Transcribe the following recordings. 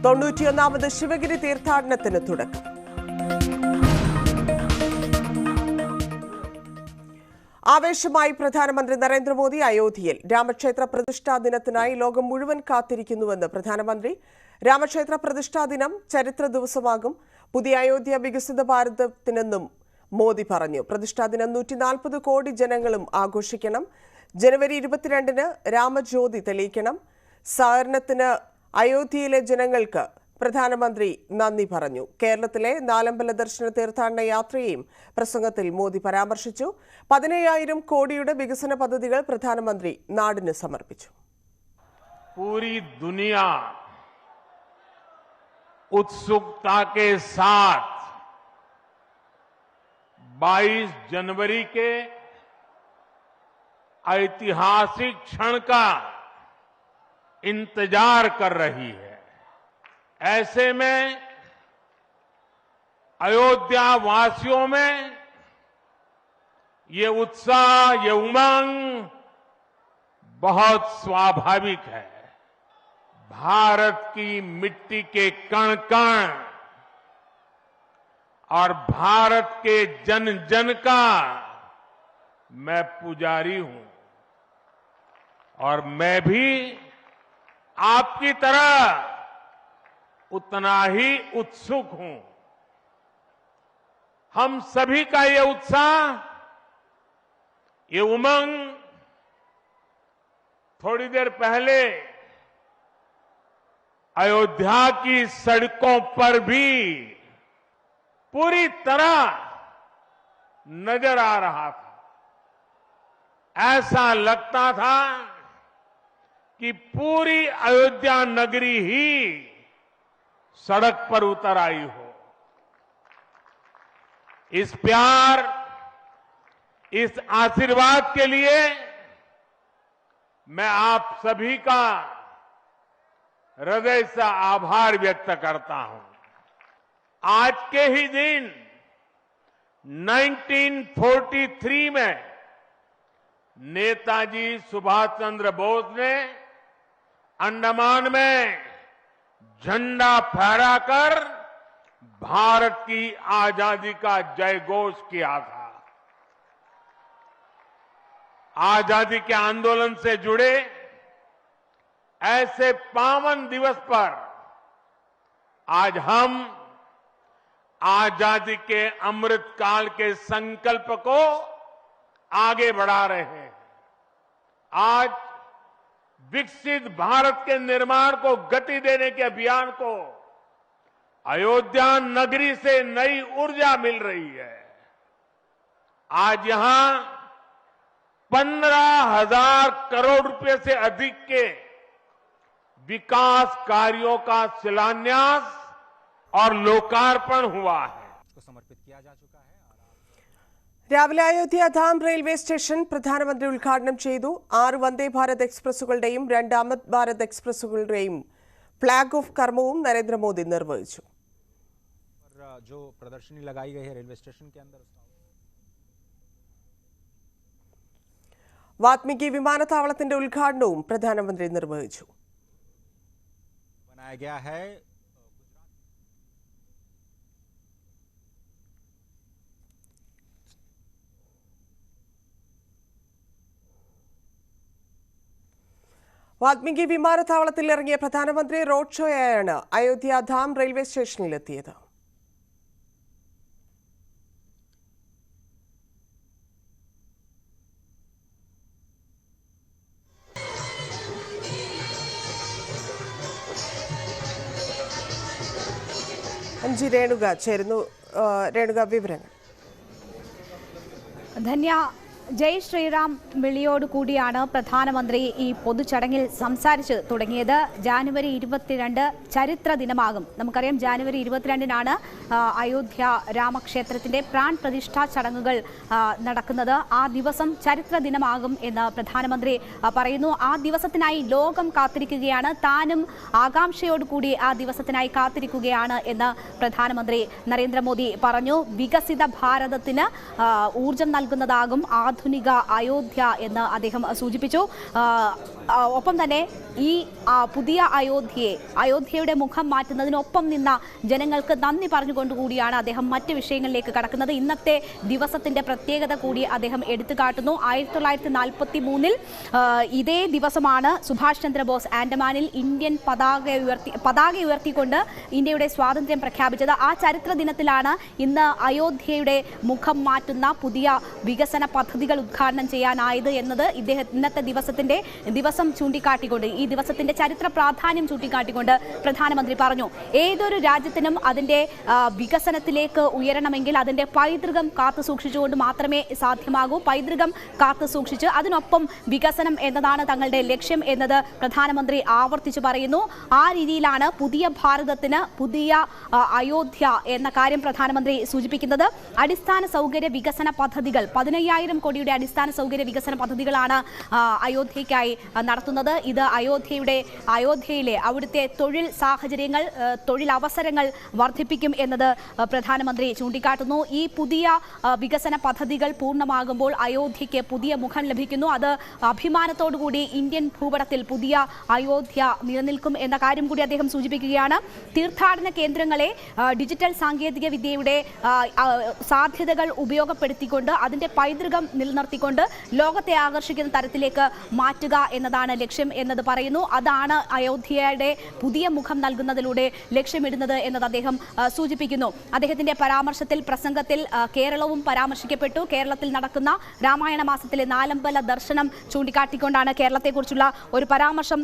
91ാമത് ശിവഗിരി തീർത്ഥാടനത്തിന് തുടക്കം. ആവേശമായി പ്രധാനമന്ത്രി നരേന്ദ്രമോദി അയോധ്യയിൽ. രാമക്ഷേത്ര പ്രതിഷ്ഠാ ദിനത്തിനായി ലോകം മുഴുവൻ കാത്തിരിക്കുന്നുവെന്ന് പ്രധാനമന്ത്രി. രാമക്ഷേത്ര പ്രതിഷ്ഠാ ദിനം ചരിത്ര ദിവസമാകും. പുതിയ അയോധ്യ വികസിത ഭാരതത്തിനെന്നും മോദി പറഞ്ഞു. പ്രതിഷ്ഠാ ദിനം 140 കോടി ജനങ്ങളും ആഘോഷിക്കണം. ജനുവരി 22-ന് രാമജ്യോതി തെളിയിക്കണം. സഹകരണത്തിന് അയോധ്യയിലെ ജനങ്ങൾക്ക് പ്രധാനമന്ത്രി നന്ദി പറഞ്ഞു. കേരളത്തിലെ നാലമ്പല ദർശന തീർത്ഥാടന യാത്രയെയും പ്രസംഗത്തിൽ മോദി പരാമർശിച്ചു. 17,000 കോടിയുടെ വികസന പദ്ധതികൾ പ്രധാനമന്ത്രി നാടിന് സമർപ്പിച്ചു. पूरी दुनिया उत्सुकता के साथ 22 जनवरी के ऐतिहासिक क्षण का इंतजार कर रही है। ऐसे में अयोध्या वासियों में ये उत्साह, ये उमंग बहुत स्वाभाविक है। भारत की मिट्टी के कण कण और भारत के जन जन का मैं पुजारी हूं और मैं भी आपकी तरह उतना ही उत्सुक हूं। हम सभी का ये उत्साह, ये उमंग थोड़ी देर पहले अयोध्या की सड़कों पर भी पूरी तरह नजर आ रहा था। ऐसा लगता था कि पूरी अयोध्या नगरी ही सड़क पर उतर आई हो। इस प्यार, इस आशीर्वाद के लिए मैं आप सभी का हृदय से आभार व्यक्त करता हूं। आज के ही दिन 1943 में नेताजी सुभाष चंद्र बोस ने अंडमान में झंडा फहराकर भारत की आजादी का जयघोष किया था। आजादी के आंदोलन से जुड़े ऐसे पावन दिवस पर आज हम आजादी के अमृत काल के संकल्प को आगे बढ़ा रहे हैं। आज विकसित भारत के निर्माण को गति देने के अभियान को अयोध्या नगरी से नई ऊर्जा मिल रही है। आज यहां 15,000 करोड़ रुपए से अधिक के विकास कार्यों का शिलान्यास और लोकार्पण हुआ है। समर्पित किया जा चुका है। രാവിലെ അയോധ്യാധാം റെയിൽവേ സ്റ്റേഷൻ പ്രധാനമന്ത്രി ഉദ്ഘാടനം ചെയ്തു. 6 വന്ദേ ഭാരത് എക്സ്പ്രസുകളുടെയും 2 അമൃത് ഭാരത് എക്സ്പ്രസുകളുടെയും ഫ്ളാഗ് ഓഫ് കർമ്മവും നരേന്ദ്രമോദി നിർവഹിച്ചു. जो प्रदर्शनी लगाई गई है रेलवे स्टेशन के अंदर, വാത്മീകി വിമാനത്താവളത്തിന്റെ ഉദ്ഘാടനവും പ്രധാനമന്ത്രി നിർവഹിച്ചു. बनाया गया है। വാത്മീകി വിമാനത്താവളത്തിൽ ഇറങ്ങിയ പ്രധാനമന്ത്രി റോഡ് ഷോയായാണ് അയോധ്യാധാം റെയിൽവേ സ്റ്റേഷനിലെത്തിയത്. അഞ്ചി രേണുക ചേരുന്നു. രേണുക, വിവരങ്ങൾ. ധന്യ, ജയ് ശ്രീറാം വിളിയോടുകൂടിയാണ് പ്രധാനമന്ത്രി ഈ പൊതുചടങ്ങിൽ സംസാരിച്ച് തുടങ്ങിയത്. ജാനുവരി 22 ചരിത്ര ദിനമാകും. നമുക്കറിയാം, ജാനുവരി 22-നാണ് അയോധ്യ രാമക്ഷേത്രത്തിന്റെ പ്രാൺ പ്രതിഷ്ഠാ ചടങ്ങുകൾ നടക്കുന്നത്. ആ ദിവസം ചരിത്ര ദിനമാകും എന്ന് പ്രധാനമന്ത്രി പറയുന്നു. ആ ദിവസത്തിനായി ലോകം കാത്തിരിക്കുകയാണ്. താനും ആകാംക്ഷയോടുകൂടി ആ ദിവസത്തിനായി കാത്തിരിക്കുകയാണ് എന്ന് പ്രധാനമന്ത്രി നരേന്ദ്രമോദി പറഞ്ഞു. വികസിത ഭാരതത്തിന് ഊർജം നൽകുന്നതാകും ആ ആധുനിക അയോധ്യ എന്ന് അദ്ദേഹം സൂചിപ്പിച്ചു. ഒപ്പം തന്നെ ഈ പുതിയ അയോധ്യയുടെ മുഖം മാറ്റുന്നതിനൊപ്പം നിന്ന ജനങ്ങൾക്ക് നന്ദി പറഞ്ഞുകൊണ്ടുകൂടിയാണ് അദ്ദേഹം മറ്റ് വിഷയങ്ങളിലേക്ക് കടക്കുന്നത്. ഇന്നത്തെ ദിവസത്തിന്റെ പ്രത്യേകത കൂടി അദ്ദേഹം എടുത്തു കാട്ടുന്നു. 1943 ഇതേ ദിവസമാണ് സുഭാഷ് ചന്ദ്രബോസ് ആൻഡമാനിൽ ഇന്ത്യൻ പതാക ഉയർത്തിക്കൊണ്ട് ഇന്ത്യയുടെ സ്വാതന്ത്ര്യം പ്രഖ്യാപിച്ചത്. ആ ചരിത്ര ദിനത്തിലാണ് ഇന്ന് അയോധ്യയുടെ മുഖം മാറ്റുന്ന പുതിയ വികസന പദ്ധതികൾ ഉദ്ഘാടനം ചെയ്യാനായത് എന്നത് ഇന്നത്തെ ദിവസം ചൂണ്ടിക്കാട്ടിക്കൊണ്ട്, ഈ ദിവസത്തിന്റെ ചരിത്ര പ്രാധാന്യം ചൂണ്ടിക്കാട്ടിക്കൊണ്ട് പ്രധാനമന്ത്രി പറഞ്ഞു. ഏതൊരു രാജ്യത്തിനും അതിന്റെ വികസനത്തിലേക്ക് ഉയരണമെങ്കിൽ അതിന്റെ പൈതൃകം കാത്തു സൂക്ഷിച്ചുകൊണ്ട് മാത്രമേ സാധ്യമാകൂ. പൈതൃകം കാത്തു സൂക്ഷിച്ച് അതിനൊപ്പം വികസനം എന്നതാണ് തങ്ങളുടെ ലക്ഷ്യം എന്നത് പ്രധാനമന്ത്രി ആവർത്തിച്ചു പറയുന്നു. ആ രീതിയിലാണ് പുതിയ ഭാരതത്തിന് പുതിയ അയോധ്യ എന്ന കാര്യം പ്രധാനമന്ത്രി സൂചിപ്പിക്കുന്നത്. അടിസ്ഥാന സൗകര്യ വികസന പദ്ധതികൾ 15,000 കോടിയുടെ അടിസ്ഥാന സൗകര്യ വികസന പദ്ധതികളാണ് അയോധ്യയ്ക്കായി നടത്തുന്നത്. ഇത് അയോധ്യയിലെ അവിടുത്തെ തൊഴിൽ സാഹചര്യങ്ങൾ, തൊഴിലവസരങ്ങൾ വർദ്ധിപ്പിക്കും എന്നത് പ്രധാനമന്ത്രി ചൂണ്ടിക്കാട്ടുന്നു. ഈ പുതിയ വികസന പദ്ധതികൾ പൂർണ്ണമാകുമ്പോൾ അയോധ്യയ്ക്ക് പുതിയ മുഖം ലഭിക്കുന്നു. അത് അഭിമാനത്തോടുകൂടി ഇന്ത്യൻ ഭൂപടത്തിൽ പുതിയ അയോധ്യ നിലനിൽക്കും എന്ന കാര്യം കൂടി അദ്ദേഹം സൂചിപ്പിക്കുകയാണ്. തീർത്ഥാടന കേന്ദ്രങ്ങളെ ഡിജിറ്റൽ സാങ്കേതിക വിദ്യയുടെ സാധ്യതകൾ ഉപയോഗപ്പെടുത്തിക്കൊണ്ട് അതിന്റെ പൈതൃകം നിലനിർത്തിക്കൊണ്ട് ലോകത്തെ ആകർഷിക്കുന്ന തരത്തിലേക്ക് മാറ്റുക എന്നതാണ് ലക്ഷ്യം എന്നത് പറയുന്നു. അതാണ് അയോധ്യയുടെ പുതിയ മുഖം നൽകുന്നതിലൂടെ ലക്ഷ്യമിടുന്നത് എന്നത് അദ്ദേഹം സൂചിപ്പിക്കുന്നു. അദ്ദേഹത്തിന്റെ പ്രസംഗത്തിൽ കേരളവും പരാമർശിക്കപ്പെട്ടു. കേരളത്തിൽ നടക്കുന്ന രാമായണ മാസത്തിലെ നാലമ്പല ദർശനം ചൂണ്ടിക്കാട്ടിക്കൊണ്ടാണ് കേരളത്തെക്കുറിച്ചുള്ള ഒരു പരാമർശം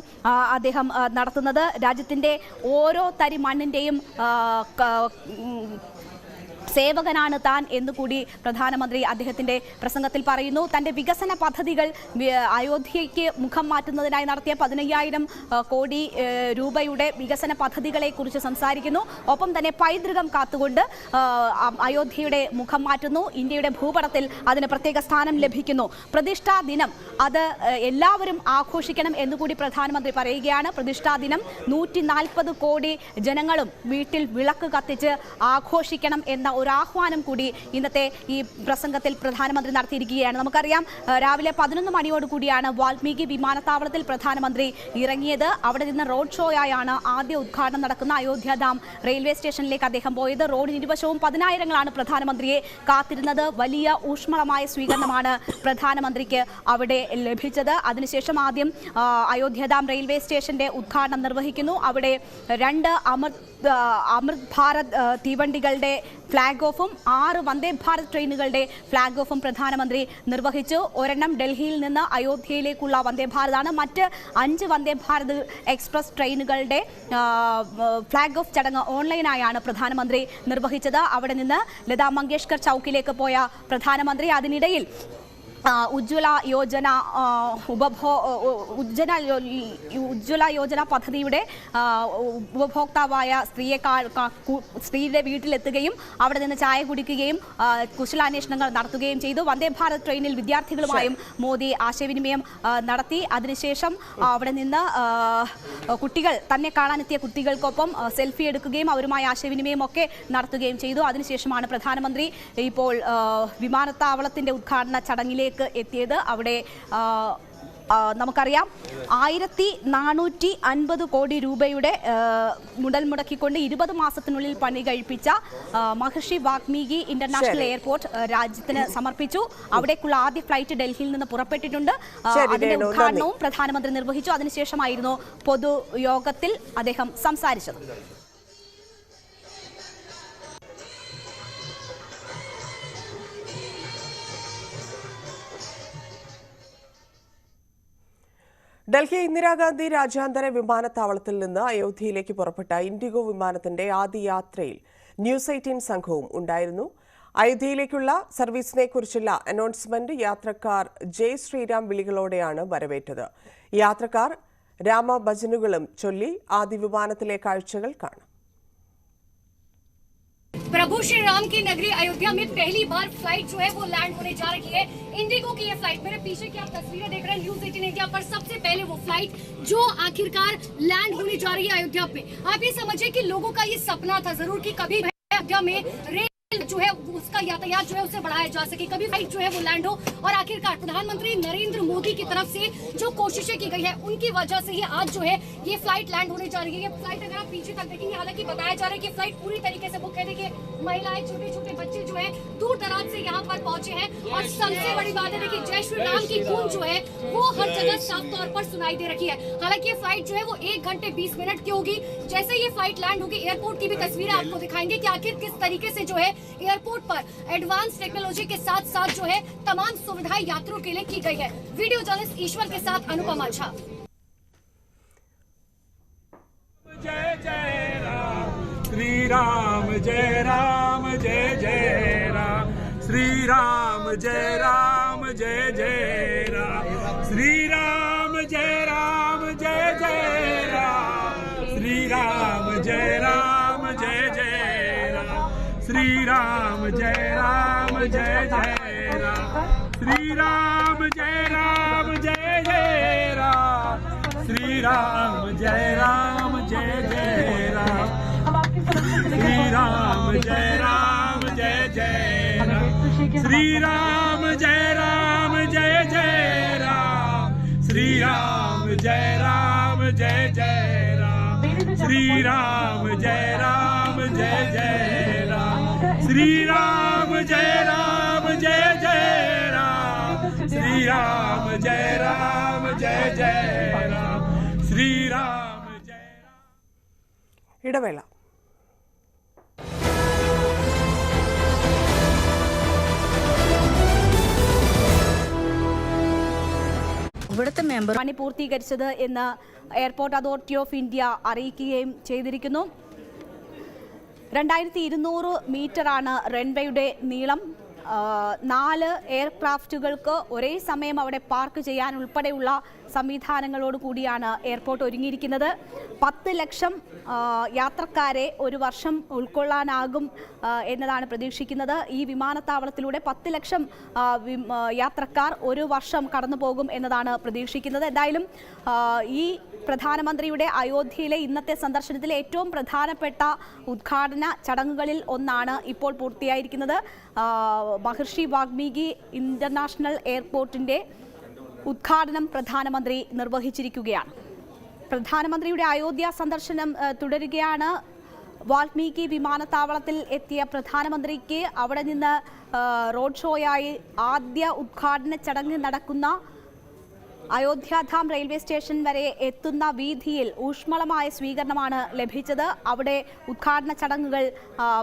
അദ്ദേഹം നടത്തുന്നത്. രാജ്യത്തിന്റെ ഓരോ തരി മണ്ണിന്റെയും സേവകനാണ് താൻ എന്നുകൂടി പ്രധാനമന്ത്രി അദ്ദേഹത്തിന്റെ പ്രസംഗത്തിൽ പറയുന്നു. തന്റെ വികസന പദ്ധതികൾ അയോധ്യയ്ക്ക് മുഖം മാറ്റുന്നതിനായി നടത്തിയ 15,000 കോടി രൂപയുടെ വികസന പദ്ധതികളെ കുറിച്ച് സംസാരിക്കുന്നു. ഒപ്പം തന്നെ പൈതൃകം കാത്തുകൊണ്ട് അയോധ്യയുടെ മുഖം മാറ്റുന്നു. ഇന്ത്യയുടെ ഭൂപടത്തിൽ അതിന് പ്രത്യേക സ്ഥാനം ലഭിക്കുന്നു. പ്രതിഷ്ഠാ ദിനം അത് എല്ലാവരും ആഘോഷിക്കണം എന്നുകൂടി പ്രധാനമന്ത്രി പറയുകയാണ്. പ്രതിഷ്ഠാ ദിനം 140 കോടി ജനങ്ങളും വീട്ടിൽ വിളക്ക് കത്തിച്ച് ആഘോഷിക്കണം എന്ന ഒരു ആഹ്വാനം കൂടി ഇന്നത്തെ ഈ പ്രസംഗത്തിൽ പ്രധാനമന്ത്രി നടത്തിയിരിക്കുകയാണ്. നമുക്കറിയാം, രാവിലെ 11 മണിയോടുകൂടിയാണ് വാൽമീകി വിമാനത്താവളത്തിൽ പ്രധാനമന്ത്രി ഇറങ്ങിയത്. അവിടെ നിന്ന് റോഡ് ഷോയായാണ് ആദ്യ ഉദ്ഘാടനം നടക്കുന്ന അയോധ്യാധാം റെയിൽവേ സ്റ്റേഷനിലേക്ക് അദ്ദേഹം പോയത്. റോഡിന് ഇരുവശവും 10,000-ങ്ങളാണ് പ്രധാനമന്ത്രിയെ കാത്തിരുന്നത്. വലിയ ഊഷ്മളമായ സ്വീകരണമാണ് പ്രധാനമന്ത്രിക്ക് അവിടെ ലഭിച്ചത്. അതിനുശേഷം ആദ്യം അയോധ്യാധാം റെയിൽവേ സ്റ്റേഷന്റെ ഉദ്ഘാടനം നിർവഹിക്കുന്നു. അവിടെ 2 അമൃത് ഭാരത് തീവണ്ടികളുടെ ഫ്ലാഗ് ഓഫും 6 വന്ദേ ഭാരത് ട്രെയിനുകളുടെ ഫ്ലാഗ് ഓഫും പ്രധാനമന്ത്രി നിർവഹിച്ചു. ഒരെണ്ണം ഡൽഹിയിൽ നിന്ന് അയോധ്യയിലേക്കുള്ള വന്ദേ ഭാരതാണ്. മറ്റ് 5 വന്ദേ ഭാരത് എക്സ്പ്രസ് ട്രെയിനുകളുടെ ഫ്ലാഗ് ഓഫ് ചടങ്ങ് ഓൺലൈനായാണ് പ്രധാനമന്ത്രി നിർവഹിച്ചത്. അവിടെ നിന്ന് ലതാ മങ്കേഷ്കർ ചൗക്കിലേക്ക് പോയ പ്രധാനമന്ത്രി അതിനിടയിൽ ഉജ്ജ്വല യോജന പദ്ധതിയുടെ ഉപഭോക്താവായ സ്ത്രീയുടെ വീട്ടിലെത്തുകയും അവിടെ നിന്ന് ചായ കുടിക്കുകയും കുശലാന്വേഷണങ്ങൾ നടത്തുകയും ചെയ്തു. വന്ദേ ഭാരത് ട്രെയിനിൽ വിദ്യാർത്ഥികളുമായും മോദി ആശയവിനിമയം നടത്തി. അതിനുശേഷം അവിടെ നിന്ന് കുട്ടികൾ തന്നെ കാണാനെത്തിയ കുട്ടികൾക്കൊപ്പം സെൽഫി എടുക്കുകയും അവരുമായി ആശയവിനിമയം ഒക്കെ നടത്തുകയും ചെയ്തു. അതിനുശേഷമാണ് പ്രധാനമന്ത്രി ഇപ്പോൾ വിമാനത്താവളത്തിന്റെ ഉദ്ഘാടന ചടങ്ങിലേക്ക് എത്തിയത്. അവിടെ നമുക്കറിയാം 1450 കോടി രൂപയുടെ മുതൽ മുടക്കിക്കൊണ്ട് 20 മാസത്തിനുള്ളിൽ പണി കഴിപ്പിച്ച മഹർഷി വാൽമീകി ഇന്റർനാഷണൽ എയർപോർട്ട് രാജ്യത്തിന് സമർപ്പിച്ചു. അവിടേക്കുള്ള ആദ്യ ഫ്ലൈറ്റ് ഡൽഹിയിൽ നിന്ന് പുറപ്പെട്ടിട്ടുണ്ട്. അതിന്റെ ഉദ്ഘാടനവും പ്രധാനമന്ത്രി നിർവഹിച്ചു. അതിനുശേഷമായിരുന്നു പൊതുയോഗത്തിൽ അദ്ദേഹം സംസാരിച്ചത്. ഡൽഹി ഇന്ദിരാഗാന്ധി രാജ്യാന്തര വിമാനത്താവളത്തിൽ നിന്ന് അയോധ്യയിലേക്ക് പുറപ്പെട്ട ഇൻഡിഗോ വിമാനത്തിന്റെ ആദ്യ യാത്രയിൽ ന്യൂസ് 18 സംഘവും ഉണ്ടായിരുന്നു. അയോധ്യയിലേക്കുള്ള സർവീസിനെ കുറിച്ചുള്ള അനൗൺസ്മെന്റ് യാത്രക്കാർ ജയ് ശ്രീറാം വിളികളോടെയാണ് വരവേറ്റത്. യാത്രക്കാർ രാമഭജനുകളും ചൊല്ലി ആദ്യ വിമാനത്തിലെ കാഴ്ചകൾ കാണും. प्रभु श्री राम की नगरी अयोध्या में पहली बार फ्लाइट जो है वो लैंड होने जा रही है। इंडिगो की ये फ्लाइट, मेरे पीछे की आप तस्वीरें देख रहे हैं न्यूज 18 इंडिया पर, सबसे पहले वो फ्लाइट जो आखिरकार लैंड होने जा रही है अयोध्या पे। आप ये समझिए कि लोगों का ये सपना था जरूर कि कभी अयोध्या में जो है उसका यातायात जो है उसे बढ़ाया जा सके, कभी फ्लाइट जो है वो लैंड हो। और आखिरकार प्रधानमंत्री नरेंद्र मोदी की तरफ से जो कोशिशें की गई है उनकी वजह से ही आज जो है ये फ्लाइट लैंड होने जा रही है। ये फ्लाइट अगर आप पीछे तक देखेंगे, हालांकि बताया जा रहा है कि फ्लाइट पूरी तरीके से बुक है। देखिए महिलाएं, छोटे छोटे बच्चे जो है दूर दराज से यहाँ पर पहुंचे हैं। और सबसे बड़ी बात है, देखिए जय श्री राम की गूंज जो है वो हर जगह साफ तौर पर सुनाई दे रही है। हालांकि ये फ्लाइट जो है वो 1 घंटे 20 मिनट की होगी। जैसे ये फ्लाइट लैंड होगी, एयरपोर्ट की भी तस्वीरें आपको दिखाएंगे कि आखिर किस तरीके से जो है एयरपोर्ट पर एडवांस टेक्नोलॉजी के साथ साथ जो है तमाम सुविधाएं यात्रियों के लिए की गई है। वीडियो जर्नलिस्ट ईश्वर के साथ अनुपमा झा। जय जय राम श्री राम, जय राम जय जय राम श्री राम, जय राम जय जय राम श्री राम, जय राम जय जय राम श्री राम, जय राम जय जय राम श्री राम, जय राम जय जय राम श्री राम, जय राम जय जय राम श्री राम, जय राम जय जय राम श्री राम, जय राम जय जय राम श्री राम, जय राम जय जय राम श्री राम, जय राम जय जय राम श्री राम, जय राम जय जय राम श्री राम, जय राम जय जय राम श्री राम, जय राम जय जय राम श्री राम, जय राम। ഇടവേള. ഇവിടുത്തെ പണി പൂർത്തീകരിച്ചത് എന്ന് എയർപോർട്ട് അതോറിറ്റി ഓഫ് ഇന്ത്യ അറിയിക്കുകയും ചെയ്തിരിക്കുന്നു. 2200 മീറ്ററാണ് റൺവേയുടെ നീളം. 4 എയർക്രാഫ്റ്റുകൾക്ക് ഒരേ സമയം അവിടെ പാർക്ക് ചെയ്യാൻ ഉൾപ്പെടെയുള്ള സംവിധാനങ്ങളോട് കൂടിയാണ് എയർപോർട്ട് ഒരുങ്ങിയിരിക്കുന്നത്. 10 ലക്ഷം യാത്രക്കാരെ ഒരു വർഷം ഉൾക്കൊള്ളാനാകും എന്നതാണ് പ്രതീക്ഷിക്കുന്നത്. ഈ വിമാനത്താവളത്തിലൂടെ 10 ലക്ഷം യാത്രക്കാർ ഒരു വർഷം കടന്നു പോകും എന്നതാണ് പ്രതീക്ഷിക്കുന്നത്. എന്തായാലും ഈ പ്രധാനമന്ത്രിയുടെ അയോധ്യയിലെ ഇന്നത്തെ സന്ദർശനത്തിലെ ഏറ്റവും പ്രധാനപ്പെട്ട ഉദ്ഘാടന ചടങ്ങുകളിൽ ഒന്നാണ് ഇപ്പോൾ പൂർത്തിയായിരിക്കുന്നത്. മഹർഷി വാൽമീകി ഇന്റർനാഷണൽ എയർപോർട്ടിന്റെ ഉദ്ഘാടനം പ്രധാനമന്ത്രി നിർവഹിച്ചിരിക്കുകയാണ്. പ്രധാനമന്ത്രിയുടെ അയോധ്യ സന്ദർശനം തുടരുകയാണ്. വാൽമീകി വിമാനത്താവളത്തിൽ എത്തിയ പ്രധാനമന്ത്രിക്ക് അവിടെ നിന്ന് റോഡ് ഷോയായി ആദ്യ ഉദ്ഘാടന ചടങ്ങ് നടക്കുന്ന അയോധ്യാധാം റെയിൽവേ സ്റ്റേഷൻ വരെ എത്തുന്ന വീതിയിൽ ഊഷ്മളമായ സ്വീകരണമാണ് ലഭിച്ചത്. അവിടെ ഉദ്ഘാടന ചടങ്ങുകൾ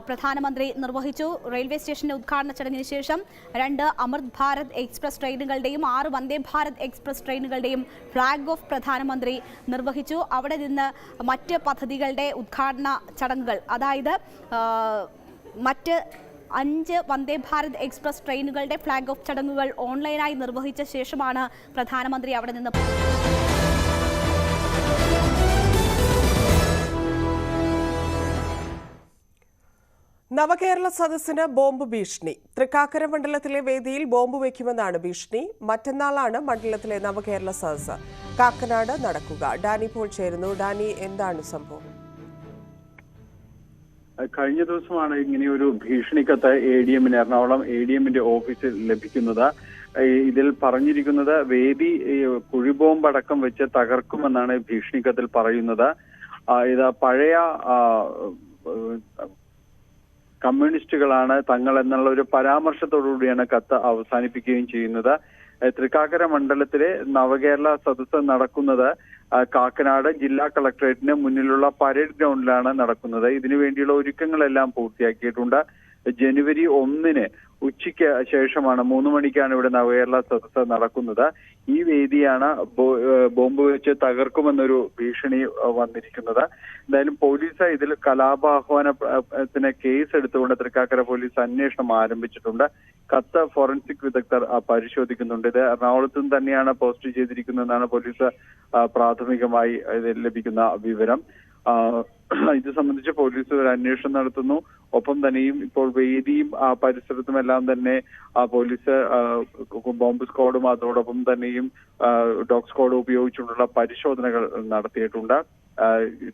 പ്രധാനമന്ത്രി നിർവഹിച്ചു. റെയിൽവേ സ്റ്റേഷന്റെ ഉദ്ഘാടന ചടങ്ങിന് ശേഷം 2 അമൃത് Bharat express ട്രെയിനുകളുടെയും 6 Vande Bharat express ട്രെയിനുകളുടെയും flag off പ്രധാനമന്ത്രി നിർവഹിച്ചു. അവിടെ നിന്ന് മറ്റ് പദ്ധതികളുടെ ഉദ്ഘാടന ചടങ്ങുകൾ, അതായത് മറ്റ് 5 വന്ദേ ഭാരത് എക്സ്പ്രസ് ട്രെയിനുകളുടെ ഫ്ലാഗ് ഓഫ് ചടങ്ങുകൾ ഓൺലൈനായി നിർവഹിച്ച ശേഷമാണ് പ്രധാനമന്ത്രി അവിടെ നിന്ന് നവകേരള സദസ്സിന് ബോംബ് ഭീഷണി. തൃക്കാക്കര മണ്ഡലത്തിലെ വേദിയിൽ ബോംബ് വയ്ക്കുമെന്നാണ് ഭീഷണി. മറ്റന്നാളാണ് മണ്ഡലത്തിലെ നവകേരള സദസ്സ് കാക്കനാട് നടക്കുക. ഡാനി പോൾ ചേരുന്നു. ഡാനി, എന്താണ് സംഭവം? കഴിഞ്ഞ ദിവസമാണ് ഇങ്ങനെയൊരു ഭീഷണിക്കത്ത് ADM-ന് എറണാകുളം ADM-ന്റെ ഓഫീസിൽ ലഭിക്കുന്നത്. ഇതിൽ പറഞ്ഞിരിക്കുന്നത് വേദി കുഴിബോംബ് അടക്കം വെച്ച് തകർക്കുമെന്നാണ് ഭീഷണിക്കത്തിൽ പറയുന്നത്. ഇത് പഴയ കമ്മ്യൂണിസ്റ്റുകളാണ് തങ്ങൾ എന്നുള്ള ഒരു പരാമർശത്തോടുകൂടിയാണ് കത്ത് അവസാനിപ്പിക്കുകയും ചെയ്യുന്നത്. തൃക്കാക്കര മണ്ഡലത്തിലെ നവകേരള സദസ്സ് നടക്കുന്നത് കാക്കനാട് ജില്ലാ കളക്ടറേറ്റിന് മുന്നിലുള്ള പരേഡ് ഗ്രൗണ്ടിലാണ് നടക്കുന്നത്. ഇതിനുവേണ്ടിയുള്ള ഒരുക്കങ്ങളെല്ലാം പൂർത്തിയാക്കിയിട്ടുണ്ട്. ജനുവരി 1-ന് ഉച്ചയ്ക്ക് ശേഷമാണ് 3 മണിക്കാണ് ഇവിടെ നവകേരള സദസ്സ് നടക്കുന്നത്. ഈ വേദിയാണ് ബോംബ് വെച്ച് തകർക്കുമെന്നൊരു ഭീഷണി വന്നിരിക്കുന്നത്. എന്തായാലും പോലീസ് ഇതിൽ കലാപാഹ്വാനത്തിന് കേസ് എടുത്തുകൊണ്ട് തൃക്കാക്കര പോലീസ് അന്വേഷണം ആരംഭിച്ചിട്ടുണ്ട്. കത്ത് ഫോറൻസിക് വിദഗ്ധർ പരിശോധിക്കുന്നുണ്ട്. ഇത് എറണാകുളത്ത് തന്നെയാണ് പോസ്റ്റ് ചെയ്തിരിക്കുന്നതെന്നാണ് പോലീസ് പ്രാഥമികമായി ലഭിക്കുന്ന വിവരം. ഇത് സംബന്ധിച്ച് പോലീസ് ഒരു അന്വേഷണം നടത്തുന്നു. ഒപ്പം തന്നെയും ഇപ്പോൾ വേദിയും പരിസരത്തുമെല്ലാം തന്നെ പോലീസ് ബോംബ് സ്ക്വാഡും അതോടൊപ്പം തന്നെയും ഡോഗ് സ്ക്വാഡും ഉപയോഗിച്ചുകൊണ്ടുള്ള പരിശോധനകൾ നടത്തിയിട്ടുണ്ട്.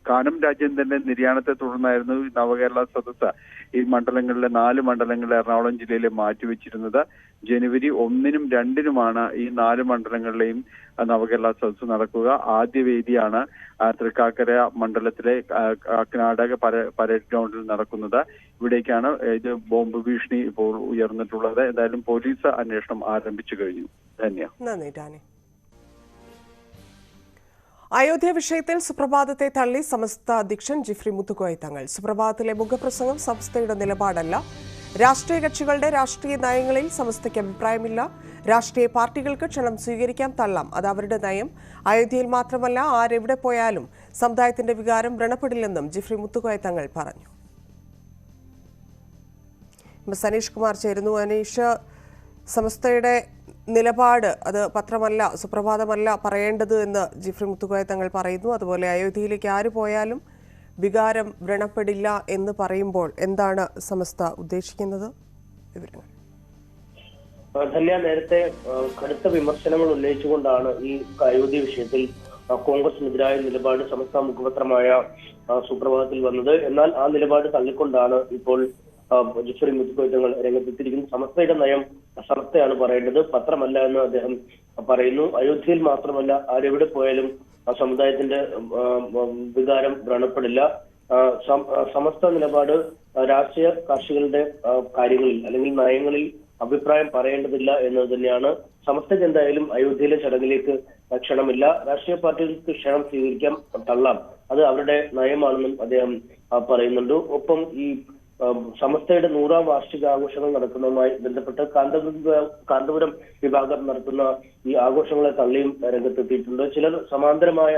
കാനം രാജേന്ദ്രന്റെ നിര്യാണത്തെ തുടർന്നായിരുന്നു നവകേരള സദസ്സ് ഈ മണ്ഡലങ്ങളിലെ 4 മണ്ഡലങ്ങളിലെ എറണാകുളം ജില്ലയിലെ മാറ്റിവെച്ചിരുന്നത്. ജനുവരി 1-നും 2-നുമാണ് ഈ 4 മണ്ഡലങ്ങളിലെയും നവകേരള സദസ്സ് നടക്കുക. ആദ്യ വേദിയാണ് തൃക്കാക്കര മണ്ഡലത്തിലെ കാക്കനാട് പരേഡ് ഗ്രൗണ്ടിൽ നടക്കുന്നത്. ഇവിടേക്കാണ് ഇത് ബോംബ് ഭീഷണി ഇപ്പോൾ ഉയർന്നിട്ടുള്ളത്. എന്തായാലും പോലീസ് അന്വേഷണം ആരംഭിച്ചു കഴിഞ്ഞു. ധന്യ. അയോധ്യ വിഷയത്തിൽ സുപ്രഭാതത്തെ തള്ളി സമസ്ത അധ്യക്ഷൻ ജിഫ്രി മുത്തുക്കോയ തങ്ങൾ. സുപ്രഭാതത്തിലെ മുഖപ്രസംഗം സമസ്തയുടെ നിലപാടല്ല. രാഷ്ട്രീയ കക്ഷികളുടെ രാഷ്ട്രീയ നയങ്ങളിൽ സമസ്തയ്ക്ക് അഭിപ്രായമില്ല. രാഷ്ട്രീയ പാർട്ടികൾക്ക് ക്ഷണം സ്വീകരിക്കാം, തള്ളാം, അത് അവരുടെ നയം. അയോധ്യയിൽ മാത്രമല്ല, ആരെവിടെ പോയാലും സമുദായത്തിന്റെ വികാരം വ്രണപ്പെടില്ലെന്നും ജിഫ്രി മുത്തുക്കോയ തങ്ങൾ പറഞ്ഞു. സനീഷ് കുമാർ ചേരുന്നു. അനീഷ്, സമസ്തയുടെ നിലപാട് അത് പത്രമല്ല, സുപ്രഭാതമല്ല പറയേണ്ടത് എന്ന് ജിഫ്രി മുത്തുക്കോയ തങ്ങൾ പറയുന്നു. അതുപോലെ അയോധ്യയിലേക്ക് ആര് പോയാലും വികാരം വ്രണപ്പെടില്ല എന്ന് പറയുമ്പോൾ എന്താണ് സമസ്ത ഉദ്ദേശിക്കുന്നത്? വിവരങ്ങൾ. ധന്യ, നേരത്തെ കടുത്ത വിമർശനങ്ങൾ ഉന്നയിച്ചുകൊണ്ടാണ് ഈ അയോധ്യ വിഷയത്തിൽ കോൺഗ്രസിനെതിരായ നിലപാട് സമസ്ത മുഖപത്രമായ സുപ്രഭാതത്തിൽ വന്നത്. എന്നാൽ ആ നിലപാട് തള്ളിക്കൊണ്ടാണ് ഇപ്പോൾ ജിഫ്രി മുത്തുക്കോയ തങ്ങൾ രംഗത്തെത്തിയിരിക്കുന്നത്. സമസ്തയുടെ നയം സമസ്തയാണ് പറയേണ്ടത്, പത്രമല്ല എന്ന് അദ്ദേഹം പറയുന്നു. അയോധ്യയിൽ മാത്രമല്ല, ആരെവിടെ പോയാലും സമുദായത്തിന്റെ വികാരം വ്രണപ്പെടില്ല. സമസ്ത നിലപാട് രാഷ്ട്രീയ കക്ഷികളുടെ കാര്യങ്ങളിൽ അല്ലെങ്കിൽ നയങ്ങളിൽ അഭിപ്രായം പറയേണ്ടതില്ല എന്നത് തന്നെയാണ്. സമസ്തയ്ക്ക് എന്തായാലും അയോധ്യയിലെ ചടങ്ങിലേക്ക് ക്ഷണമില്ല. രാഷ്ട്രീയ പാർട്ടികൾക്ക് ക്ഷണം സ്വീകരിക്കാം, തള്ളാം, അത് അവരുടെ നയമാണെന്നും അദ്ദേഹം പറയുന്നുണ്ട്. ഒപ്പം ഈ സമസ്തയുടെ 100ാം വാർഷികാഘോഷങ്ങൾ നടക്കുന്നതുമായി ബന്ധപ്പെട്ട് കാന്തപുരം വിഭാഗം നടത്തുന്ന ഈ ആഘോഷങ്ങളെ തള്ളിയും രംഗത്തെത്തിയിട്ടുണ്ട്. ചിലർ സമാന്തരമായ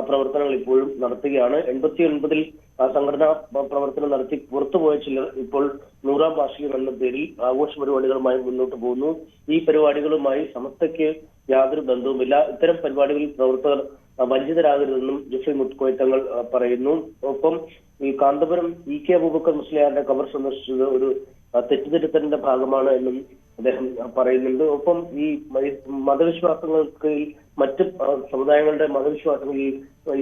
പ്രവർത്തനങ്ങൾ ഇപ്പോഴും നടത്തുകയാണ്. 89-ൽ സംഘടനാ പ്രവർത്തനം നടത്തി പുറത്തുപോയ ചിലർ ഇപ്പോൾ 100ാം വാർഷികം എന്ന പേരിൽ ആഘോഷ പരിപാടികളുമായി മുന്നോട്ട് പോകുന്നു. ഈ പരിപാടികളുമായി സമസ്തയ്ക്ക് യാതൊരു ബന്ധവുമില്ല. ഇത്തരം പരിപാടികളിൽ പ്രവർത്തകർ വഞ്ചിതരാകരുതെന്നും ജിഫ്രി മുത്തുക്കോയ തങ്ങൾ പറയുന്നു. ഒപ്പം ഈ കാന്തപുരം EK അബൂബക്കർ മുസ്ലിയാരുടെ ഖബർ സന്ദർശിച്ചത് ഒരു തെറ്റിദ്ധരുത്തലിന്റെ ഭാഗമാണ് എന്നും അദ്ദേഹം പറയുന്നുണ്ട്. ഒപ്പം ഈ മതവിശ്വാസങ്ങൾക്ക് മറ്റ് സമുദായങ്ങളുടെ മതവിശ്വാസങ്ങളിൽ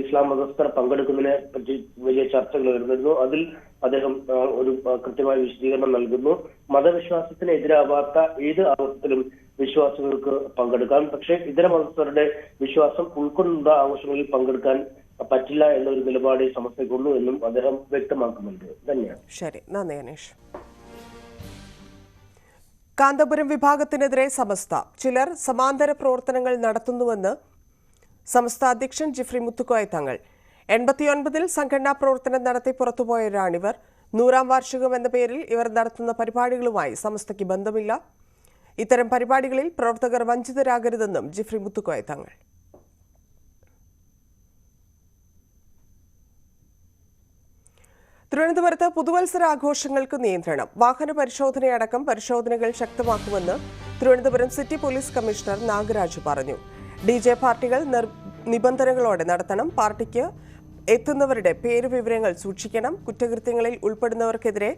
ഇസ്ലാം മതസ്ഥർ പങ്കെടുക്കുന്നതിനെ പറ്റി വലിയ ചർച്ചകൾ വരുന്നിരുന്നു. അതിൽ അദ്ദേഹം ഒരു കൃത്യമായ വിശദീകരണം നൽകുന്നു. മതവിശ്വാസത്തിന് എതിരാവാത്ത ഏത് ആഘോഷത്തിലും വിശ്വാസികൾക്ക് പങ്കെടുക്കാം, പക്ഷേ ഇതര മതസ്ഥരുടെ വിശ്വാസം ഉൾക്കൊണ്ട ആഘോഷങ്ങളിൽ പങ്കെടുക്കാൻ പറ്റില്ല എന്നൊരു നിലപാട് സമസ്തയ്ക്കുള്ളൂ എന്നും അദ്ദേഹം വ്യക്തമാക്കുന്നുണ്ട്. ധന്യവാദം. ശരി, നന്ദി അനീഷ്. കാന്തപുരം വിഭാഗത്തിനെതിരെ സമസ്ത ചിലർ സമാന്തര പ്രവർത്തനങ്ങൾ നടത്തുന്നുവെന്ന് സമസ്ത അധ്യക്ഷൻ ജിഫ്രി മുത്തുക്കോയ തങ്ങൾ. 89-ൽ സംഘടനാ പ്രവർത്തനം നടത്തി പുറത്തുപോയവരാണിവർ. 100ാം വാർഷികം എന്ന പേരിൽ ഇവർ നടത്തുന്ന പരിപാടികളുമായി സമസ്തയ്ക്ക് ബന്ധമില്ല. ഇത്തരം പരിപാടികളിൽ പ്രവർത്തകർ വഞ്ചിതരാകരുതെന്നും ജിഫ്രി മുത്തുക്കോയ തങ്ങൾ. തിരുവനന്തപുരത്ത് പുതുവത്സരാഘോഷങ്ങൾക്ക് നിയന്ത്രണം. വാഹന പരിശോധനയടക്കം പരിശോധനകൾ ശക്തമാക്കുമെന്ന് Thiruvananthapuram city police commissioner Nagaraj പറഞ്ഞു. DJ പാർട്ടികൾ നിബന്ധനകളോടെ നടത്തണം. പാർട്ടിക്ക് എത്തുന്നവരുടെ പേര് വിവരങ്ങൾ സൂക്ഷിക്കണം. കുറ്റകൃത്യങ്ങളിൽ ഉൾപ്പെടുന്നവർക്കെതിരെ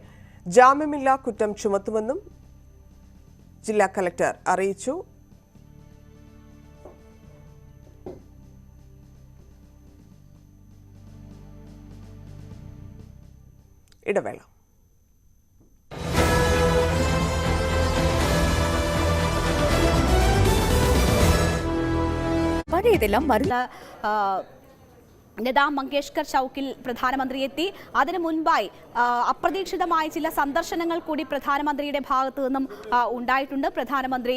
ജാമ്യമില്ലാ കുറ്റം ചുമത്തുമെന്നും ജില്ലാ കലക്ടർ അറിയിച്ചു. ഇടവേള. ലതാ മങ്കേഷ്കർ ചൌക്കിൽ പ്രധാനമന്ത്രി എത്തി. അതിനു മുൻപായി അപ്രതീക്ഷിതമായ ചില സന്ദർശനങ്ങൾ കൂടി പ്രധാനമന്ത്രിയുടെ ഭാഗത്തു നിന്നും ഉണ്ടായിട്ടുണ്ട്. പ്രധാനമന്ത്രി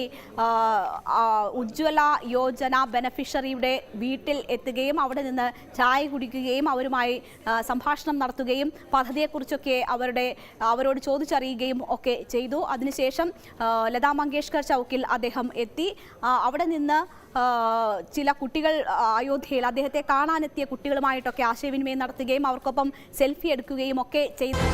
ഉജ്ജ്വല യോജന ബെനഫിഷ്യറിയുടെ വീട്ടിൽ എത്തുകയും അവിടെ നിന്ന് ചായ കുടിക്കുകയും അവരുമായി സംഭാഷണം നടത്തുകയും പദ്ധതിയെക്കുറിച്ചൊക്കെ അവരോട് ചോദിച്ചറിയുകയും ഒക്കെ ചെയ്തു. അതിനുശേഷം ലതാ മങ്കേഷ്കർ ചൌക്കിൽ അദ്ദേഹം എത്തി. അവിടെ നിന്ന് ചില കുട്ടികൾ അയോധ്യയിൽ അദ്ദേഹത്തെ കാണാനെത്തിയ കുട്ടികളുമായിട്ടൊക്കെ ആശയവിനിമയം നടത്തുകയും അവർക്കൊപ്പം സെൽഫി എടുക്കുകയും ഒക്കെ ചെയ്തു.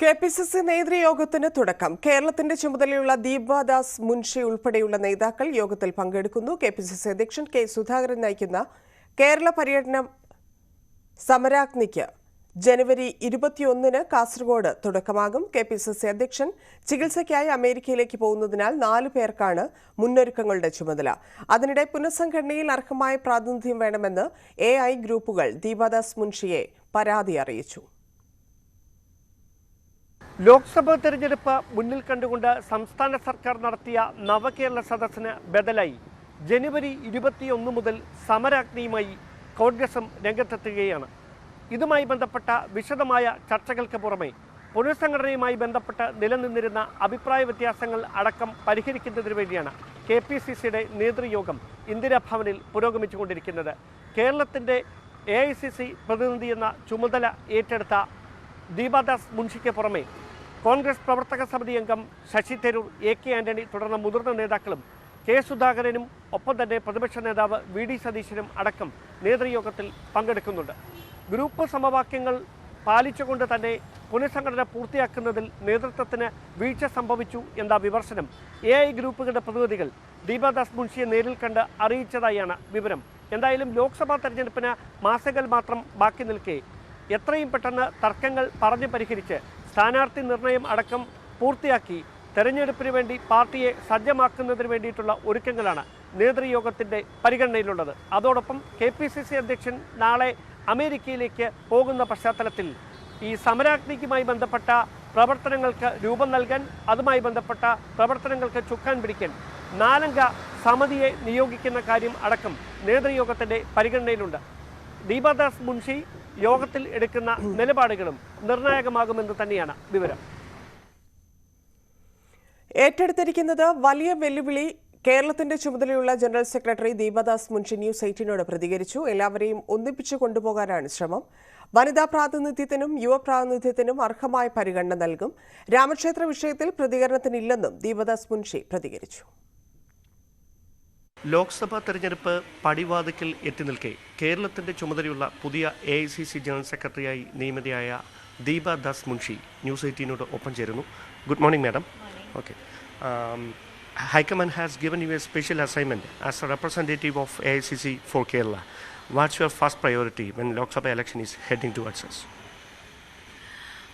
KPCC നേതൃയോഗത്തിന് തുടക്കം. കേരളത്തിന്റെ ചുമതലയുള്ള ദീപാദാസ് മുൻഷി ഉൾപ്പെടെയുള്ള നേതാക്കൾ യോഗത്തിൽ പങ്കെടുക്കുന്നു. KPCC അധ്യക്ഷൻ കെ സുധാകരൻ നയിക്കുന്ന കേരള പര്യടനം സമരാഗ്നിക്ക് ജനുവരി 21-ന് കാസർഗോഡ് തുടക്കമാകും. KPCC അധ്യക്ഷൻ ചികിത്സയ്ക്കായി അമേരിക്കയിലേക്ക് പോകുന്നതിനാൽ 4 പേർക്കാണ് മുന്നൊരുക്കങ്ങളുടെ ചുമതല. അതിനിടെ പുനഃസംഘടനയിൽ അർഹമായ പ്രാതിനിധ്യം വേണമെന്ന് AI ഗ്രൂപ്പുകൾ ദീപാദാസ് മുൻഷിയെ പരാതി അറിയിച്ചു. ലോക്സഭാ തെരഞ്ഞെടുപ്പ് മുന്നിൽ കണ്ടുകൊണ്ട് സംസ്ഥാന സർക്കാർ നടത്തിയ നവകേരള സദസ്സിന് ബദലായി ജനുവരി 21 മുതൽ സമരാഗ്നിയുമായി കോൺഗ്രസും രംഗത്തെത്തുകയാണ്. ഇതുമായി ബന്ധപ്പെട്ട വിശദമായ ചർച്ചകൾക്ക് പുറമെ പുനഃസംഘടനയുമായി ബന്ധപ്പെട്ട് നിലനിന്നിരുന്ന അഭിപ്രായ വ്യത്യാസങ്ങൾ അടക്കം പരിഹരിക്കുന്നതിനു വേണ്ടിയാണ് KPCCയുടെ നേതൃയോഗം ഇന്ദിരാഭവനിൽ പുരോഗമിച്ചുകൊണ്ടിരിക്കുന്നത്. കേരളത്തിൻ്റെ AICC പ്രതിനിധി എന്ന ചുമതല ഏറ്റെടുത്ത ദീപാദാസ് മുൻഷിക്ക് പുറമെ കോൺഗ്രസ് പ്രവർത്തക സമിതി അംഗം ശശി തരൂർ, AK ആന്റണി തുടർന്ന മുതിർന്ന നേതാക്കളും കെ സുധാകരനും ഒപ്പം തന്നെ പ്രതിപക്ഷ നേതാവ് VD സതീശനും അടക്കം നേതൃയോഗത്തിൽ പങ്കെടുക്കുന്നുണ്ട്. ഗ്രൂപ്പ് സമവാക്യങ്ങൾ പാലിച്ചുകൊണ്ട് തന്നെ പുനഃസംഘടന പൂർത്തിയാക്കുന്നതിൽ നേതൃത്വത്തിന് വീഴ്ച സംഭവിച്ചു എന്ന വിമർശനം AI ഗ്രൂപ്പുകളുടെ പ്രതിനിധികൾ ദീപാദാസ് മുൻഷിയെ നേരിൽ കണ്ട് അറിയിച്ചതായാണ് വിവരം. എന്തായാലും ലോക്സഭാ തെരഞ്ഞെടുപ്പിന് മാസങ്ങൾ മാത്രം ബാക്കി നിൽക്കെ എത്രയും പെട്ടെന്ന് തർക്കങ്ങൾ പറഞ്ഞു പരിഹരിച്ച് സ്ഥാനാർത്ഥി നിർണയം അടക്കം പൂർത്തിയാക്കി തെരഞ്ഞെടുപ്പിന് വേണ്ടി പാർട്ടിയെ സജ്ജമാക്കുന്നതിന് വേണ്ടിയിട്ടുള്ള ഒരുക്കങ്ങളാണ് നേതൃയോഗത്തിൻ്റെ പരിഗണനയിലുള്ളത്. അതോടൊപ്പം KPCC അധ്യക്ഷൻ നാളെ അമേരിക്കയിലേക്ക് പോകുന്ന പശ്ചാത്തലത്തിൽ ഈ സമരാഗ്നിക്കുമായി ബന്ധപ്പെട്ട പ്രവർത്തനങ്ങൾക്ക് രൂപം നൽകാൻ, അതുമായി ബന്ധപ്പെട്ട പ്രവർത്തനങ്ങൾക്ക് ചുക്കാൻ പിടിക്കാൻ 4-അംഗ സമിതിയെ നിയോഗിക്കുന്ന കാര്യം അടക്കം നേതൃയോഗത്തിൻ്റെ പരിഗണനയിലുണ്ട്. ദീപാദാസ് മുൻഷി യോഗത്തിൽ എടുക്കുന്ന നിലപാടുകളും നിർണായകമാകുമെന്ന് തന്നെയാണ് വിവരം. ഏറ്റെടുത്തിരിക്കുന്നത് വലിയ വെല്ലുവിളി. കേരളത്തിന്റെ ചുമതലയുള്ള general secretary Deepa Das Munshi news 18നോട് പ്രതികരിച്ചു. എല്ലാവരെയും ഒന്നിപ്പിച്ചു കൊണ്ടുപോകാനാണ് ശ്രമം. വനിതാ പ്രാതിനിധ്യത്തിനും യുവ പ്രാതിനിധ്യത്തിനും അർഹമായ പരിഗണന നൽകും. രാമക്ഷേത്ര വിഷയത്തിൽ പ്രതികരണത്തിനില്ലെന്നും ദീപാദാസ് മുൻഷി പ്രതികരിച്ചു. ലോക്സഭാ തെരഞ്ഞെടുപ്പ് പടിവാതിക്കൽ എത്തി നിൽക്കെ കേരളത്തിൻ്റെ ചുമതലയുള്ള പുതിയ AICC ജനറൽ സെക്രട്ടറിയായി നിയമിതയായ ദീപാദാസ് മുൻഷി ന്യൂസ് 18നോട് ഒപ്പം ചേരുന്നു. Good morning madam. Okay, High-Command has given you a special assignment as a representative of AICC for Kerala. What's your first priority when Lok Sabha election is heading towards us?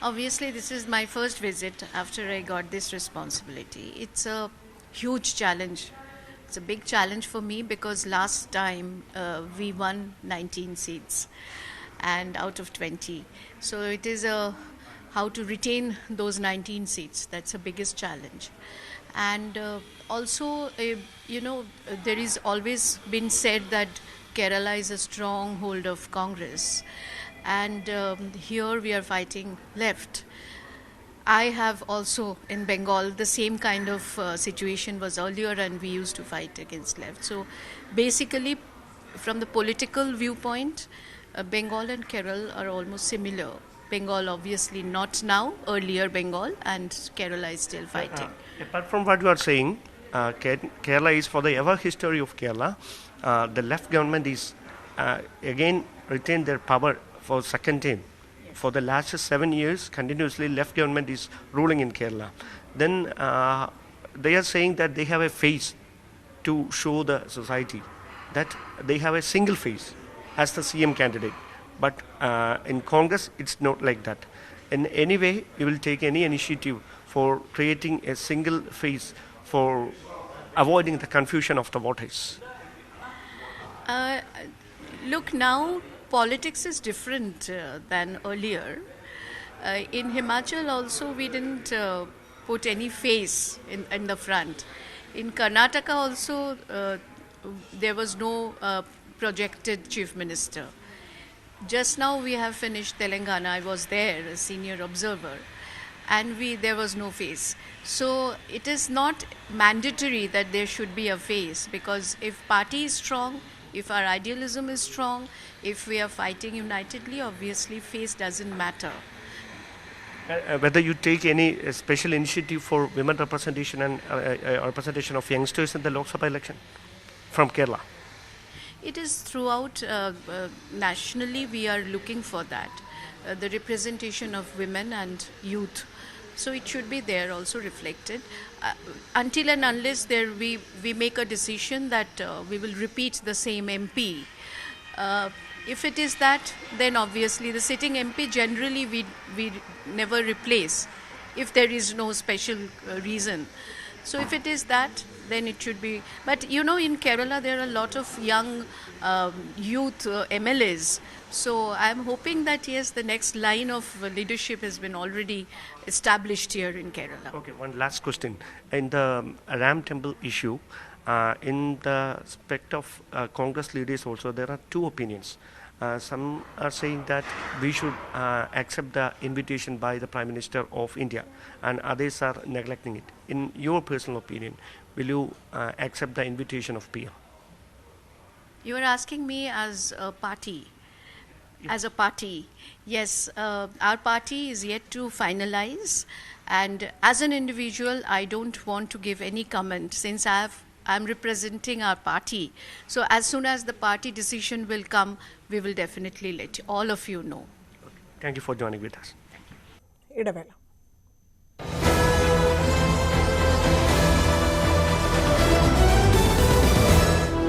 Obviously, this is my first visit after I got this responsibility. It's a huge challenge. It's a big challenge for me because last time we won 19 seats and out of 20. So it is how to retain those 19 seats. That's the biggest challenge. And also, there is always been said that Kerala is a stronghold of Congress. And here we are fighting left. I have also in Bengal the same kind of situation was earlier, and we used to fight against left. So basically, from the political viewpoint, Bengal and Kerala are almost similar. Bengal obviously not now, earlier Bengal, and Kerala is still fighting. Apart from what you are saying, Kerala is for the ever history of Kerala. The left government is again retained their power for second time. For the last 7 years, continuously left government is ruling in Kerala. Then they are saying that they have a face to show the society that they have a single face as the CM candidate. But in Congress, it's not like that. In any way, you will take any initiative for creating a single face for avoiding the confusion of the voters. Look, now politics is different than earlier. In Himachal also we didn't put any face in the front. In Karnataka also there was no projected chief minister. Just now we have finished Telangana. I was there, a senior observer, and there was no face. So it is not mandatory that there should be a face, because if party is strong, if our idealism is strong, if we are fighting unitedly, obviously face doesn't matter. Whether you take any special initiative for women representation and representation of youngsters in the Lok Sabha election from Kerala? It is throughout nationally we are looking for that. the representation of women and youth. So it should be there also reflected. Until and unless we make a decision that we will repeat the same MP. If it is that, then obviously the sitting MP generally we never replace if there is no special reason. So if it is that, then it should be. But you know, in Kerala there are a lot of young youth MLAs. So I'm hoping that yes, the next line of leadership has been already established here in Kerala. Okay, one last question. In the Ram Temple issue, in the respect of Congress leaders also, there are two opinions. Some are saying that we should accept the invitation by the Prime Minister of India, and others are neglecting it. In your personal opinion, will you accept the invitation of PM? You are asking me as a party. As a party, yes, our party is yet to finalize, and as an individual, I don't want to give any comment since I'm representing our party. So as soon as the party decision will come, we will definitely let all of you know. Thank you for joining with us. ഇടവേള